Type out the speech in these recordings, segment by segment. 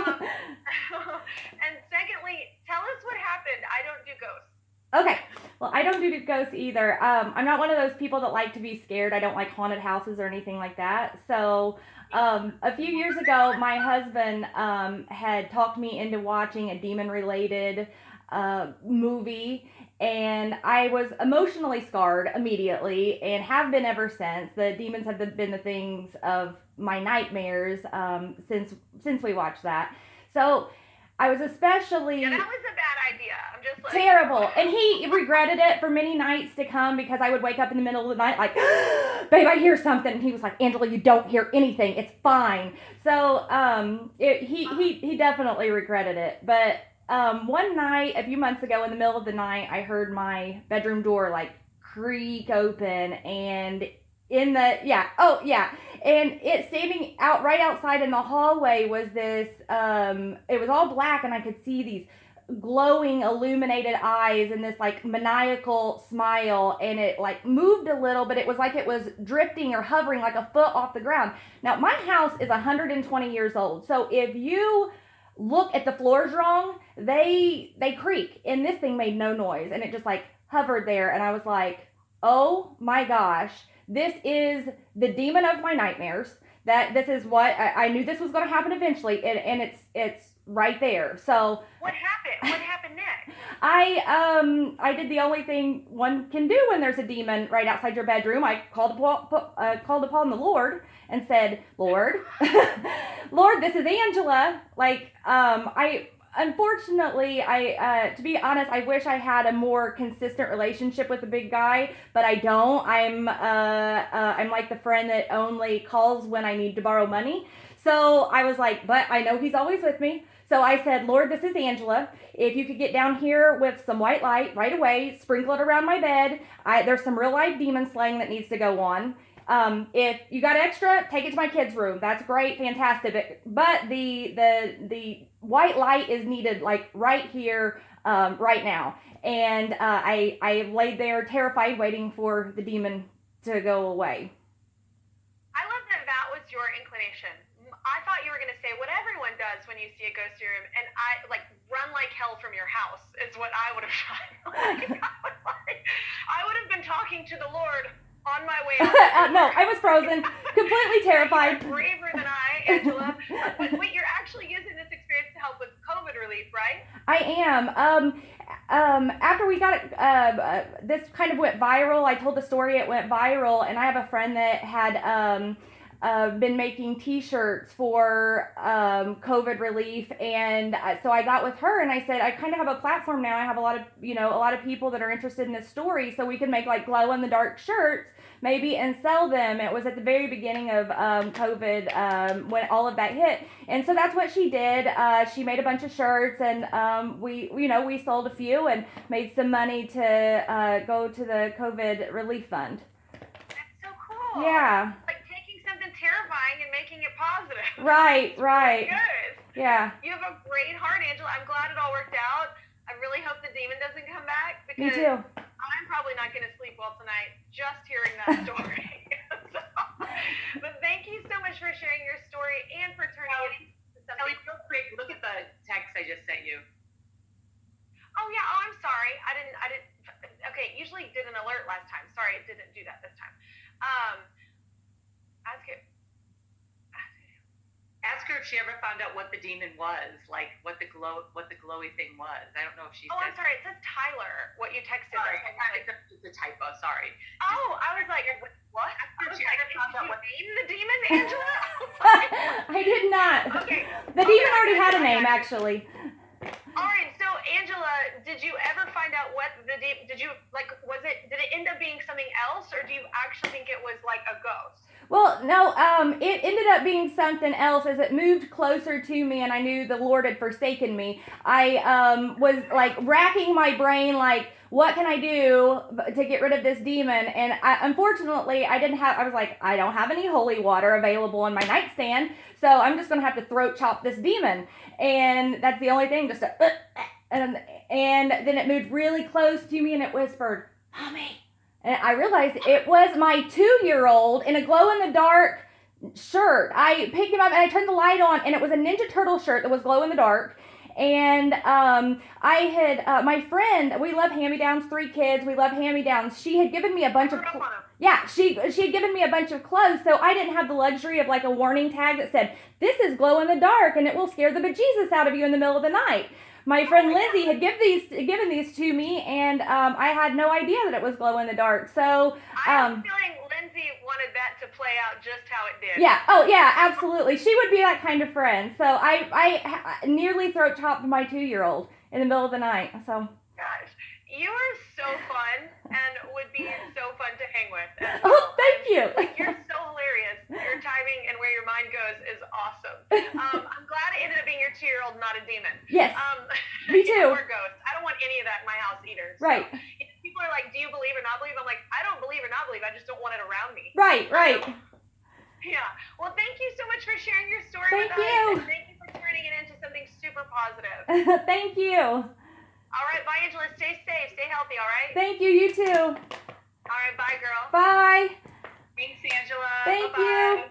And secondly, tell us what happened. I don't do ghosts. Okay. Well, I don't do ghosts either. I'm not one of those people that like to be scared. I don't like haunted houses or anything like that. So, a few years ago, my husband had talked me into watching a demon related movie. And I was emotionally scarred immediately and have been ever since. The demons have been the things of my nightmares since we watched that. So I was Yeah, that especially was a bad idea. I'm just like, terrible. And he regretted it for many nights to come because I would wake up in the middle of the night like, babe, I hear something. And he was like, Angela, you don't hear anything. It's fine. So he definitely regretted it. But one night, a few months ago, in the middle of the night, I heard my bedroom door like creak open, and and it standing out right outside in the hallway was this it was all black, and I could see these glowing illuminated eyes and this like maniacal smile, and it like moved a little, but it was like it was drifting or hovering like a foot off the ground. Now my house is 120 years old, so if you look at the floors wrong, they creak, and this thing made no noise, and it just like hovered there, and I was like, oh my gosh, this is the demon of my nightmares. That this is what I knew this was going to happen eventually, and it's right there. So what happened? What happened next? I did the only thing one can do when there's a demon right outside your bedroom. I called upon the Lord and said, Lord, Lord, this is Angela. Like I unfortunately, I to be honest, I wish I had a more consistent relationship with the big guy, but I don't. I'm like the friend that only calls when I need to borrow money. So I was like, but I know he's always with me. So I said, Lord, this is Angela. If you could get down here with some white light right away, sprinkle it around my bed. There's some real life demon slaying that needs to go on. If you got extra, take it to my kids' room. That's great, fantastic. But the white light is needed like right here, right now. And I laid there terrified, waiting for the demon to go away. I love that was your inclination. I thought you were going to say what everyone does when you see a ghost room, and I like run like hell from your house is what I would have done. I would have been talking to the Lord on my way out. No, I was frozen, completely terrified. You're braver than I, Angela. But wait, you're actually using this experience to help with COVID relief, right? I am. After we got it, this kind of went viral. I told the story, it went viral, and I have a friend that had been making T-shirts for COVID relief, and so I got with her, and I said, I kind of have a platform now. I have a lot of people that are interested in this story, so we can make like glow in the dark shirts maybe and sell them. It was at the very beginning of COVID, when all of that hit, and so that's what she did. She made a bunch of shirts, and we sold a few and made some money to go to the COVID relief fund. That's so cool. Yeah. Like taking something terrifying and making it positive. Right. Really good. Yeah. You have a great heart, Angela. I'm glad it all worked out. I really hope the demon doesn't come back, Me because too. I'm probably not going to sleep well tonight just hearing that story. But thank you so much for sharing your story and for turning it into something. Kelly, real quick, look at the text I just sent you. Oh yeah. Oh, I'm sorry. I didn't. Okay. Usually it did an alert last time. Sorry, it didn't do that this time. Ask it. Ask her if she ever found out what the demon was, like what the glowy thing was. I don't know if she Oh, said. I'm sorry. It says Tyler. What you texted. Sorry, it's a typo. Sorry. Oh, I was like, what? Ask her I if was she like, ever found out what. name the demon, Angela? I did not. Okay. The demon already had a name, actually. All right. So, Angela, did you ever find out what did you like? Did it end up being something else, or do you actually think it was like a ghost? Well, no, it ended up being something else as it moved closer to me, and I knew the Lord had forsaken me. I was like racking my brain, like, what can I do to get rid of this demon? And unfortunately, I was like, I don't have any holy water available on my nightstand, so I'm just going to have to throat chop this demon. And that's the only thing, and then it moved really close to me, and it whispered, Mommy. And I realized it was my 2-year-old in a glow-in-the-dark shirt. I picked him up and I turned the light on, and it was a Ninja Turtle shirt that was glow in the dark. And I had my friend. We love hand-me-downs. 3 kids. We love hand-me-downs. She had given me a bunch of. Yeah, she had given me a bunch of clothes, so I didn't have the luxury of like a warning tag that said, "This is glow in the dark and it will scare the bejesus out of you in the middle of the night." My friend Lindsay had given these to me, and I had no idea that it was glow in the dark. So I have a feeling Lindsay wanted that to play out just how it did. yeah, oh yeah, absolutely. She would be that kind of friend. So I nearly throat chopped my 2-year-old in the middle of the night. So Gosh, you are so fun and would be so fun to hang with. As oh, well. thank you. You're so hilarious. Your timing and where your mind goes is awesome. I'm glad it ended up being your 2-year-old, not a demon. Yes, me too. Or ghost. I don't want any of that in my house either. Right. So, people are like, "Do you believe or not believe?" I'm like, I don't believe or not believe. I just don't want it around me. Right. Yeah. Well, thank you so much for sharing your story Thank with you. us. And thank you for turning it into something super positive. Thank you. All right, bye, Angela. Stay safe. Stay healthy, all right? Thank you. You too. All right, bye, girl. Bye. Thanks, Angela. Thank Bye-bye. you.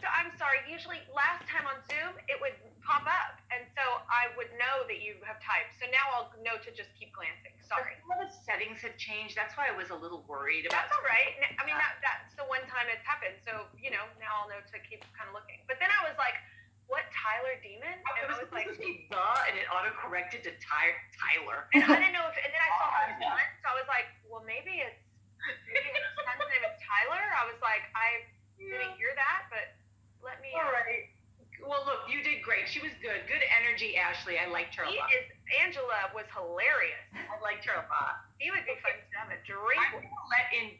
So I'm sorry. Usually last time on Zoom, it would pop up. And so I would know that you have typed. So now I'll know to just keep glancing. Sorry. All the settings have changed. That's why I was a little worried about. That's all right. I mean, that's the one time it's happened. So, now I'll know to keep kind of looking. But then I was like, what, Tyler Demon? It And was I was like, and it auto-corrected to Tyler. and I didn't know if, and then I saw her son, so I was like, well, maybe his son's name is Tyler. I was like, I didn't hear that, but let me. All right. Well, look, you did great. She was good. Good energy, Ashley. I liked her a lot. Angela was hilarious. I liked her a lot. He would be fun to have a drink I'm with. going to let in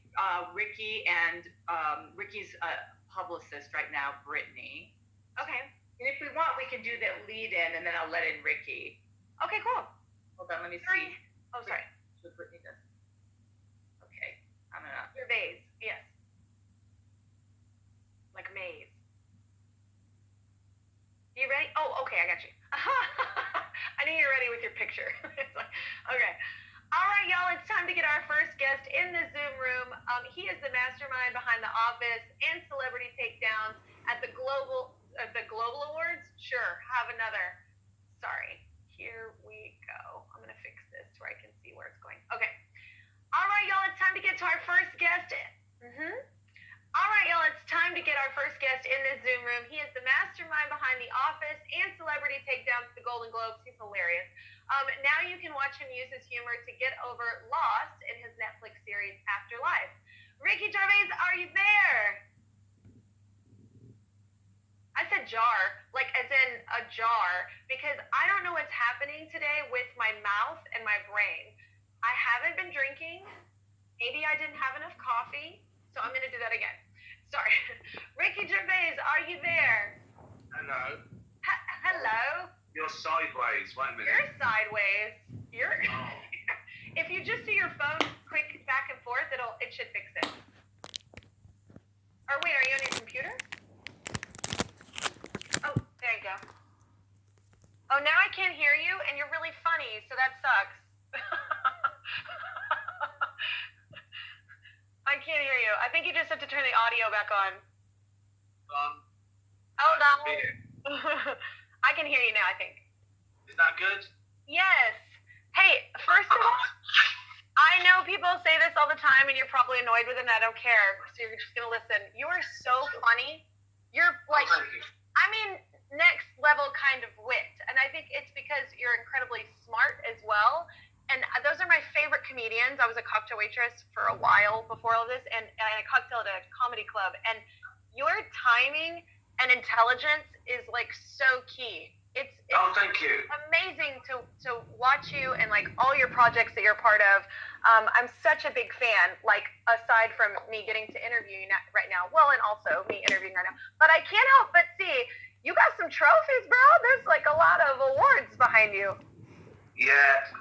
Ricky and Ricky's publicist right now, Brittany. Okay. And if we want, we can do that lead in, and then I'll let in Ricky. Okay, cool. Hold on, let me see. Oh, sorry. What Brittany does. Okay, I'm gonna. Your vase. Yes. Like a maze. You ready? Oh, okay, I got you. I knew you were ready with your picture. It's like, okay. All right, y'all, it's time to get our first guest in the Zoom room. He is the mastermind behind The Office and Celebrity Takedowns at the Global Awards. Sure, have another. Sorry. Here we go. I'm going to fix this where I can see where it's going. Okay. All right, y'all, it's time to get to our first guest. All right, y'all, it's time to get our first guest in this Zoom room. He is the mastermind behind The Office and Celebrity Takedowns at the Golden Globes. He's hilarious. Now you can watch him use his humor to get over Lost in his Netflix series Afterlife. Ricky Gervais, are you there? I said jar, like as in a jar, because I don't know what's happening today with my mouth and my brain. I haven't been drinking. Maybe I didn't have enough coffee. So I'm going to do that again. Sorry. Ricky Gervais, are you there? Hello. Hello. You're sideways. Wait a minute. You're sideways. If you just do your phone quick back and forth, it should fix it. Or wait, are you on your computer? Oh, there you go. Oh, now I can't hear you, and you're really funny, so that sucks. I can't hear you. I think you just have to turn the audio back on. Hold on. I can hear you now, I think. Is that good? Yes. Hey, first of all, I know people say this all the time, and you're probably annoyed with it, and I don't care, so you're just going to listen. You are so funny. You're like, Thank you. I mean, next level kind of wit. And I think it's because you're incredibly smart as well. And those are my favorite comedians. I was a cocktail waitress for a while before all this, and a cocktail at a comedy club. And your timing and intelligence is like so key. It's Thank you. amazing to watch you and like all your projects that you're part of. I'm such a big fan, like aside from me getting to interview you right now, well, and also me interviewing right now, but I can't help but see you got some trophies, bro. There's like a lot of awards behind you. Yeah.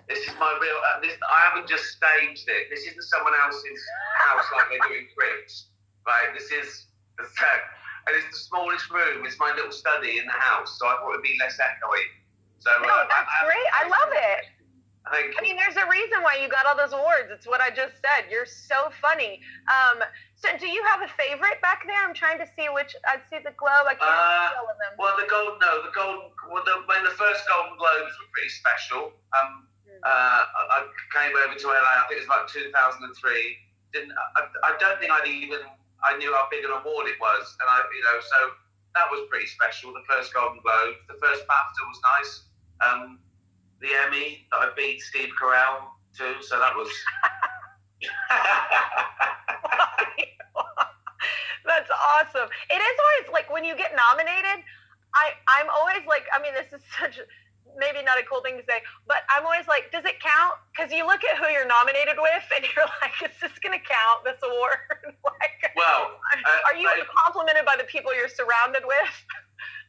This is my real. I haven't just staged it. This isn't someone else's house like they do in Cribs, right? This is and it's the smallest room. It's my little study in the house, so I thought it'd be less echoey. So No, that's great. I love it. Thank I you. mean, there's a reason why you got all those awards. It's what I just said. You're so funny. So do you have a favorite back there? I'm trying to see which. I see the Globe. I can't see all of them. Well, when the first Golden Globes were pretty special. I came over to LA. I think it was like 2003. I don't think I knew how big an award it was, and so that was pretty special. The first Golden Globe, the first BAFTA was nice. The Emmy that I beat Steve Carell to, so that was. That's awesome. It is always like when you get nominated, I'm always like, I mean, this is such maybe not a cool thing to say, but I'm always like, does it count? Because you look at who you're nominated with and you're like, is this going to count, this award? Like, Well, are you complimented by the people you're surrounded with?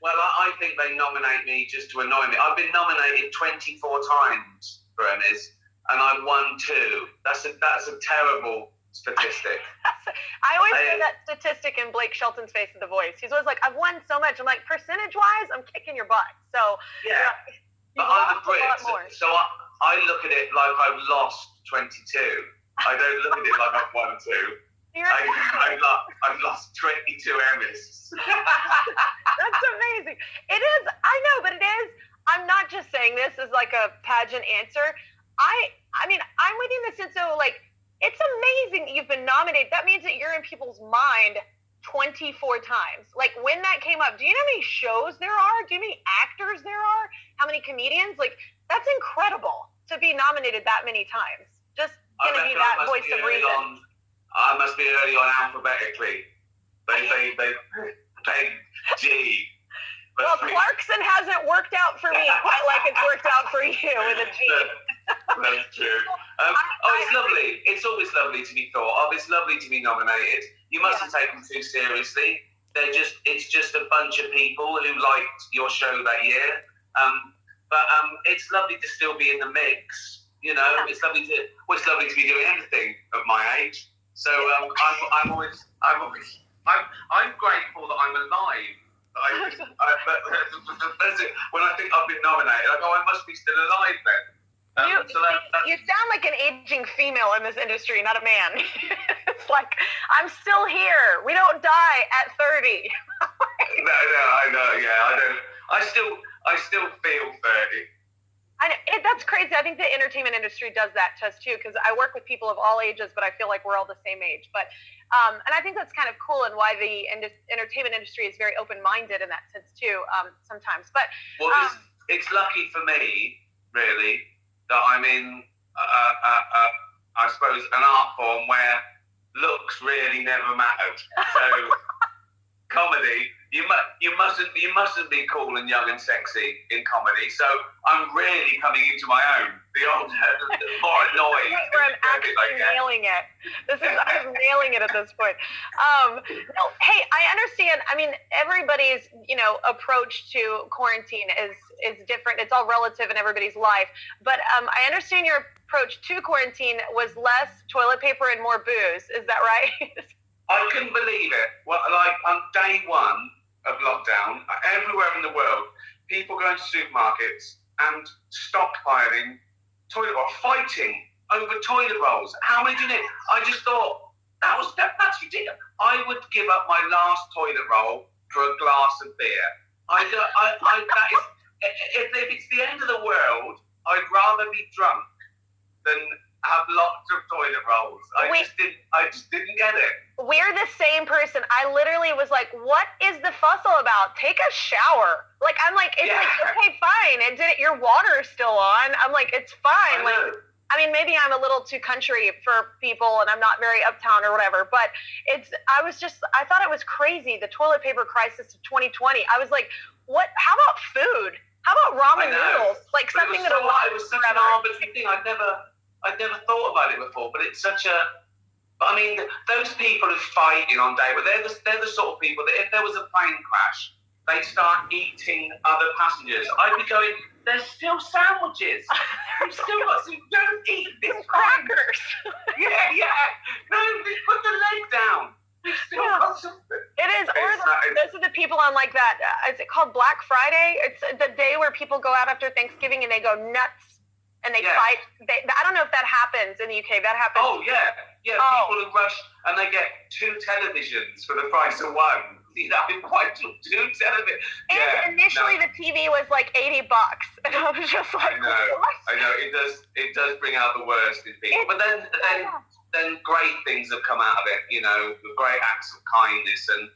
Well, I think they nominate me just to annoy me. I've been nominated 24 times for Emmys, and I won 2. That's a terrible statistic. I always say that statistic in Blake Shelton's face of The Voice. He's always like, I've won so much. I'm like, percentage-wise, I'm kicking your butt. So yeah, but I'm a Brit, so I look at it like I've lost 22. I don't look at it like I've won 2. I've lost 22 Emmys. That's amazing. It is. I know, but it is. I'm not just saying this as like a pageant answer. I mean, I'm with you in the sense of like, it's amazing that you've been nominated. That means that you're in people's mind 24 times. Like when that came up, do you know how many shows there are? Do you know how many actors there are? How many comedians? Like that's incredible to be nominated that many times. Just gonna be that voice of reason. I must be early on alphabetically. They G. Well, Clarkson hasn't worked out for me quite like it's worked out for you with a G. That's true. It's lovely. It's always lovely to be thought of. It's lovely to be nominated. You mustn't take them too seriously. It's just a bunch of people who liked your show that year. But it's lovely to still be in the mix. You know, it's lovely to be doing anything at my age. So I'm grateful that I'm alive. When I think I've been nominated, I go, I must be still alive then. You sound like an aging female in this industry, not a man. It's like, I'm still here. We don't die at 30. No, I know. Yeah, I don't. I still feel 30. That's crazy. I think the entertainment industry does that to us too, because I work with people of all ages, but I feel like we're all the same age. But and I think that's kind of cool, and why the entertainment industry is very open-minded in that sense too. Sometimes, but it's lucky for me, really, that I'm in, I suppose, an art form where looks really never mattered. So comedy. You mustn't be cool and young and sexy in comedy. So I'm really coming into my own. The more annoying. Where I'm actually nailing it. I'm nailing it at this point. Hey, I understand. I mean, everybody's approach to quarantine is different. It's all relative in everybody's life. But I understand your approach to quarantine was less toilet paper and more booze. Is that right? I couldn't believe it. Well, like on day 1 of lockdown, everywhere in the world, people going to supermarkets and stockpiling toilet rolls, fighting over toilet rolls. How many do you need? I just thought that's ridiculous. I would give up my last toilet roll for a glass of beer. That is, if it's the end of the world, I'd rather be drunk than have lots of toilet rolls. I just didn't get it. We're the same person. I literally was like, what is the fussle about? Take a shower. Like, I'm like, it's like, okay, fine. Your water's still on. I'm like, it's fine. I mean, maybe I'm a little too country for people and I'm not very uptown or whatever, but I thought it was crazy. The toilet paper crisis of 2020. I was like, how about food? How about ramen noodles? Like but something it was such an arbitrary thing. I'd never thought about it before, but it's such a. But I mean, those people who fighting on day, but they're the sort of people that if there was a plane crash, they'd start eating other passengers. I'd be going, there's still sandwiches. We've still got some. Don't eat this crackers. Yeah. No, put the leg down. We've still got something. It is. Those are the people on like that. Is it called Black Friday? It's the day where people go out after Thanksgiving and they go nuts. and they Yeah. fight. I don't know if that happens in the UK. That happens. Oh yeah. Oh. People who rush and they get 2 televisions for the price of 1. You know, why 2 televisions? And initially the TV was like $80, and I was just like, I know. what? I know it does bring out the worst in people. But then great things have come out of it. You know, great acts of kindness and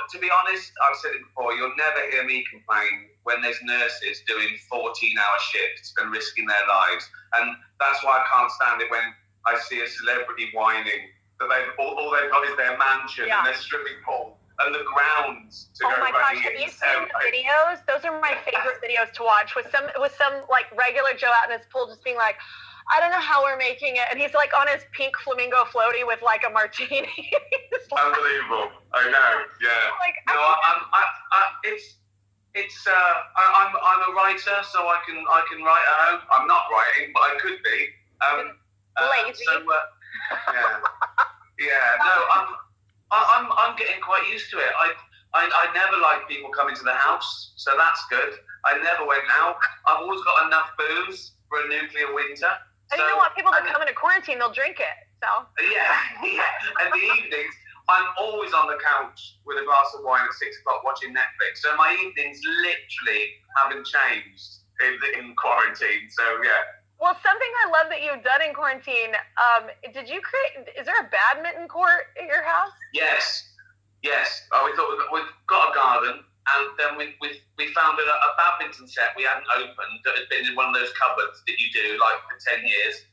to be honest, I've said it before. You'll never hear me complain when there's nurses doing 14-hour shifts and risking their lives, and that's why I can't stand it when I see a celebrity whining that all they've got is their mansion and their stripping pool and the grounds to go Oh my gosh, have you seen the videos? Those are my favorite videos to watch with some like regular Joe out in his pool just being like, I don't know how we're making it, and he's like on his pink flamingo floaty with like a martini. Unbelievable. I know. Yeah. Like, No, I'm a writer, so I can write at home. I'm not writing, but I could be. Lazy. No, I'm getting quite used to it. I never liked people coming to the house, so that's good. I never went out. I've always got enough booze for a nuclear winter. And you don't want people to come into quarantine, they'll drink it. So Yeah. And the evenings, I'm always on the couch with a glass of wine at 6 o'clock watching Netflix. So my evenings literally haven't changed in quarantine. So yeah. Well, something I love that you've done in quarantine, is there a badminton court at your house? Yes. We thought we've got a garden, and then we found a badminton set we hadn't opened that had been in one of those cupboards that you do like for 10 years.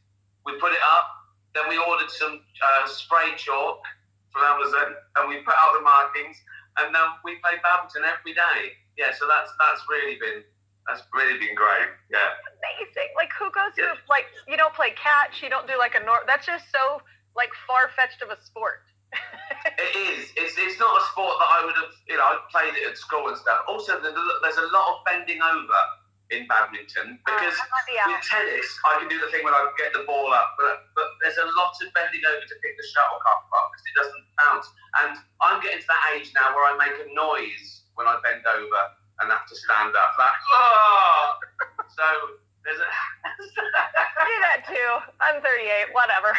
We put it up, then we ordered some spray chalk from Amazon, and we put out the markings, and then we play badminton every day. Yeah, so that's really been great. Yeah. Amazing. Like, who goes to, like, you don't play catch, you don't do like that's just so like far-fetched of a sport. It is. It's not a sport that I would have, I played it at school and stuff. Also, there's a lot of bending over in badminton because with tennis, I can do the thing when I get the ball up, but there's a lot of bending over to pick the shuttlecock up because it doesn't bounce. And I'm getting to that age now where I make a noise when I bend over and have to stand up, like, oh! So there's a... I do that too. I'm 38, whatever.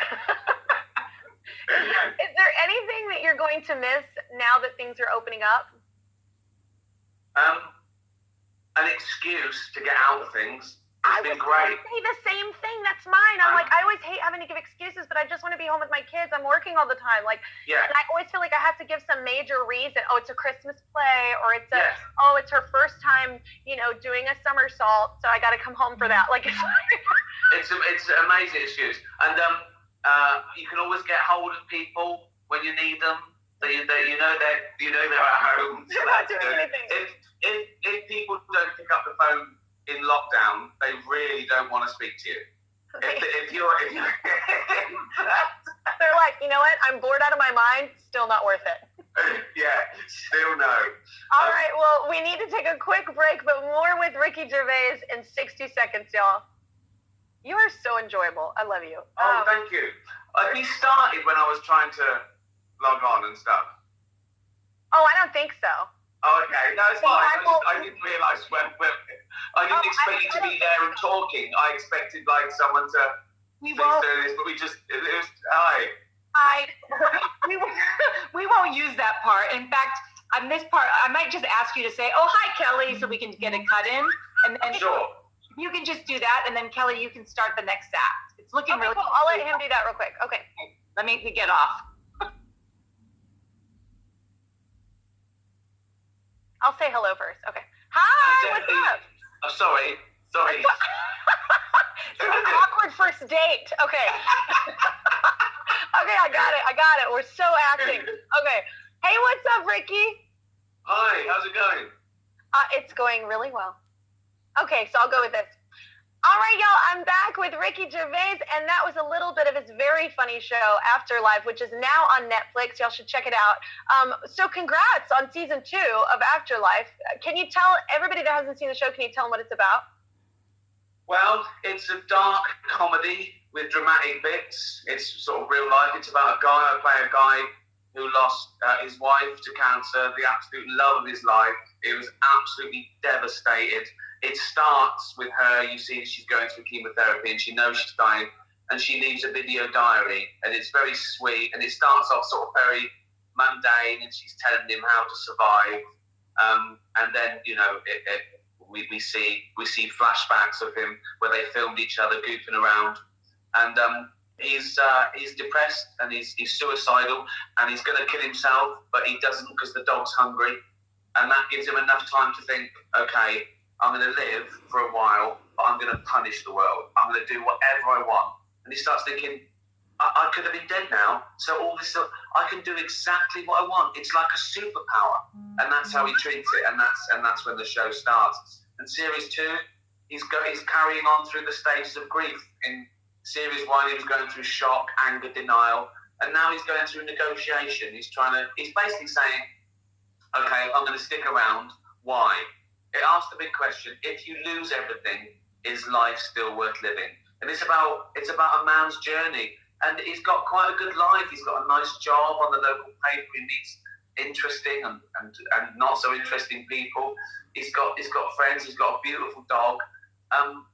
Is there anything that you're going to miss now that things are opening up? An excuse to get out of things. It's been great. I say the same thing. That's mine. I'm like, I always hate having to give excuses, but I just want to be home with my kids. I'm working all the time. Like, and I always feel like I have to give some major reason. Oh, it's a Christmas play, or it's it's her first time, doing a somersault, so I got to come home for that. Like, it's an amazing excuse, and you can always get hold of people when you need them. That you know they're at home. You're not doing anything. If people don't pick up the phone in lockdown, they really don't want to speak to you. If you're they're like, you know what? I'm bored out of my mind. Still not worth it. Yeah, still no. All right. Well, we need to take a quick break, but more with Ricky Gervais in 60 seconds, y'all. You are so enjoyable. I love you. Oh, thank you. We started when I was trying to log on and stuff. Oh, I don't think so. Oh, okay. No, it's fine. I didn't realise when I didn't expect you to be there and talking. I expected like someone to think through this, but it was hi. Hi. we won't use that part. In fact, on this part, I might just ask you to say, "Oh, hi, Kelly," so we can get a cut in, and then sure. You can just do that, and then Kelly, you can start the next act. It's looking really cool. I'll let him do that real quick. Okay. Let me get off. I'll say hello first. Okay. Hi, what's up? Oh, sorry. This is an awkward first date. Okay. Okay, I got it. We're so acting. Okay. Hey, what's up, Ricky? Hi, how's it going? It's going really well. Okay, so I'll go with this. All right, y'all, I'm back with Ricky Gervais, and that was a little bit of his very funny show, Afterlife, which is now on Netflix. Y'all should check it out. So congrats on season 2 of Afterlife. Can you tell everybody that hasn't seen the show, can you tell them what it's about? Well, it's a dark comedy with dramatic bits. It's sort of real life. It's about I play a guy who lost his wife to cancer, the absolute love of his life. It was absolutely devastated. It starts with her, you see she's going through chemotherapy and she knows she's dying, and she leaves a video diary, and it's very sweet, and it starts off sort of very mundane, and she's telling him how to survive, and then, you know, we see flashbacks of him where they filmed each other goofing around, and he's depressed, and he's suicidal, and he's going to kill himself, but he doesn't because the dog's hungry, and that gives him enough time to think, okay, I'm going to live for a while, but I'm going to punish the world. I'm going to do whatever I want. And he starts thinking, I could have been dead now, so all this stuff, I can do exactly what I want. It's like a superpower, and that's how he treats it, and that's when the show starts. And series 2, he's carrying on through the stages of grief. In series 1, he was going through shock, anger, denial, and now he's going through negotiation. He's basically saying, okay, I'm going to stick around. Why? It asks the big question: if you lose everything, is life still worth living? And it's about a man's journey. And he's got quite a good life. He's got a nice job on the local paper. He meets interesting and not so interesting people. He's got friends. He's got a beautiful dog.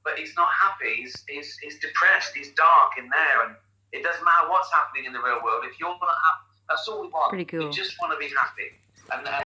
But he's not happy. He's depressed. He's dark in there. And it doesn't matter what's happening in the real world. If you're not happy, that's all we want. Pretty cool. We just want to be happy. And